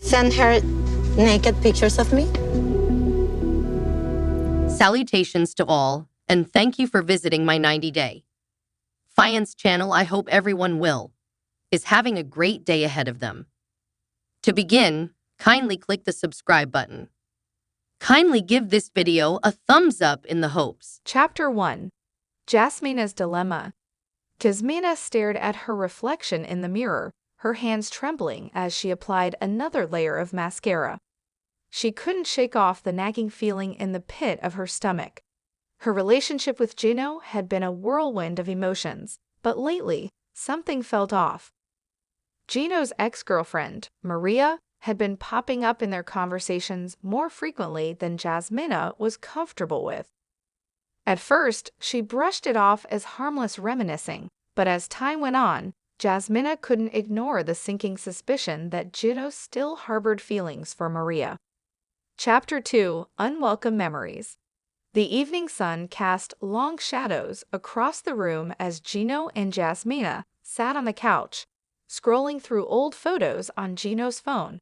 send her naked pictures of me? Salutations to all, and thank you for visiting my 90-day Fiance channel. I hope everyone is having a great day ahead of them. To begin, kindly click the subscribe button. Kindly give this video a thumbs up in the hopes. Chapter 1. Jasmina's Dilemma. Jasmina stared at her reflection in the mirror, her hands trembling as she applied another layer of mascara. She couldn't shake off the nagging feeling in the pit of her stomach. Her relationship with Gino had been a whirlwind of emotions, but lately, something felt off. Gino's ex-girlfriend, Maria, had been popping up in their conversations more frequently than Jasmina was comfortable with. At first, she brushed it off as harmless reminiscing, but as time went on, Jasmina couldn't ignore the sinking suspicion that Gino still harbored feelings for Maria. Chapter 2. Unwelcome Memories. The evening sun cast long shadows across the room as Gino and Jasmina sat on the couch, scrolling through old photos on Gino's phone.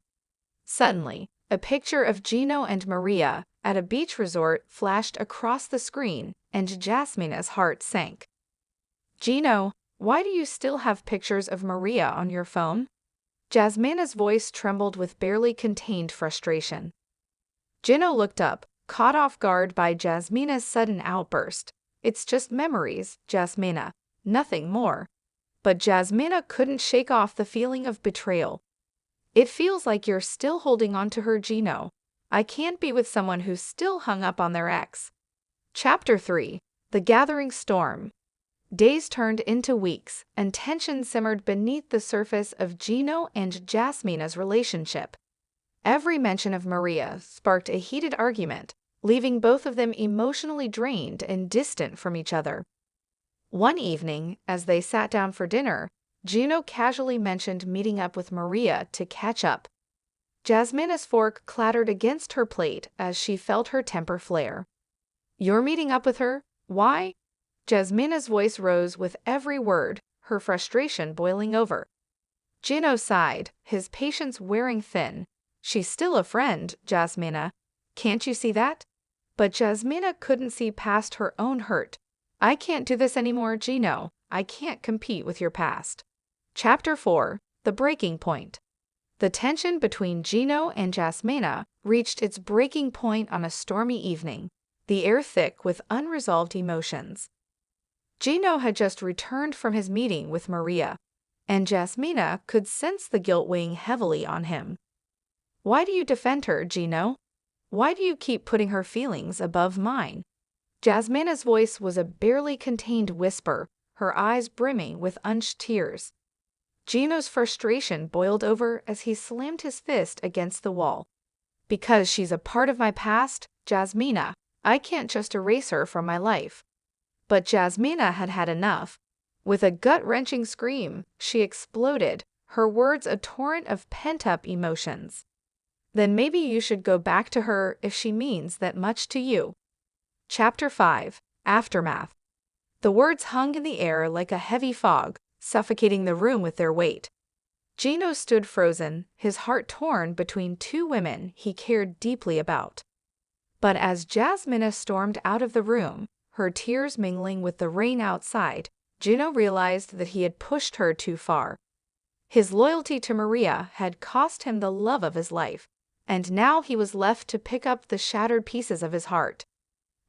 Suddenly, a picture of Gino and Maria at a beach resort flashed across the screen, and Jasmina's heart sank. "Gino, why do you still have pictures of Maria on your phone?" Jasmina's voice trembled with barely contained frustration. Gino looked up, caught off guard by Jasmina's sudden outburst. "It's just memories, Jasmina, nothing more." But Jasmina couldn't shake off the feeling of betrayal. "It feels like you're still holding on to her, Gino. I can't be with someone who's still hung up on their ex." Chapter 3. The Gathering Storm. Days turned into weeks, and tension simmered beneath the surface of Gino and Jasmina's relationship. Every mention of Maria sparked a heated argument, leaving both of them emotionally drained and distant from each other. One evening, as they sat down for dinner, Gino casually mentioned meeting up with Maria to catch up. Jasmina's fork clattered against her plate as she felt her temper flare. "You're meeting up with her? Why?" Jasmina's voice rose with every word, her frustration boiling over. Gino sighed, his patience wearing thin. "She's still a friend, Jasmina. Can't you see that?" But Jasmina couldn't see past her own hurt. "I can't do this anymore, Gino. I can't compete with your past." Chapter 4. The Breaking Point. The tension between Gino and Jasmina reached its breaking point on a stormy evening, the air thick with unresolved emotions. Gino had just returned from his meeting with Maria, and Jasmina could sense the guilt weighing heavily on him. "Why do you defend her, Gino? Why do you keep putting her feelings above mine?" Jasmina's voice was a barely contained whisper, her eyes brimming with unshed tears. Gino's frustration boiled over as he slammed his fist against the wall. "Because she's a part of my past, Jasmina, I can't just erase her from my life." But Jasmina had had enough. With a gut-wrenching scream, she exploded, her words a torrent of pent-up emotions. "Then maybe you should go back to her if she means that much to you." Chapter 5. Aftermath. The words hung in the air like a heavy fog, suffocating the room with their weight. Gino stood frozen, his heart torn between two women he cared deeply about. But as Jasmina stormed out of the room, her tears mingling with the rain outside, Gino realized that he had pushed her too far. His loyalty to Maria had cost him the love of his life, and now he was left to pick up the shattered pieces of his heart.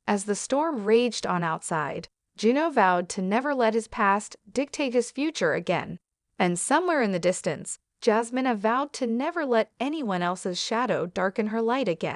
As the storm raged on outside, Gino vowed to never let his past dictate his future again. And somewhere in the distance, Jasmina vowed to never let anyone else's shadow darken her light again.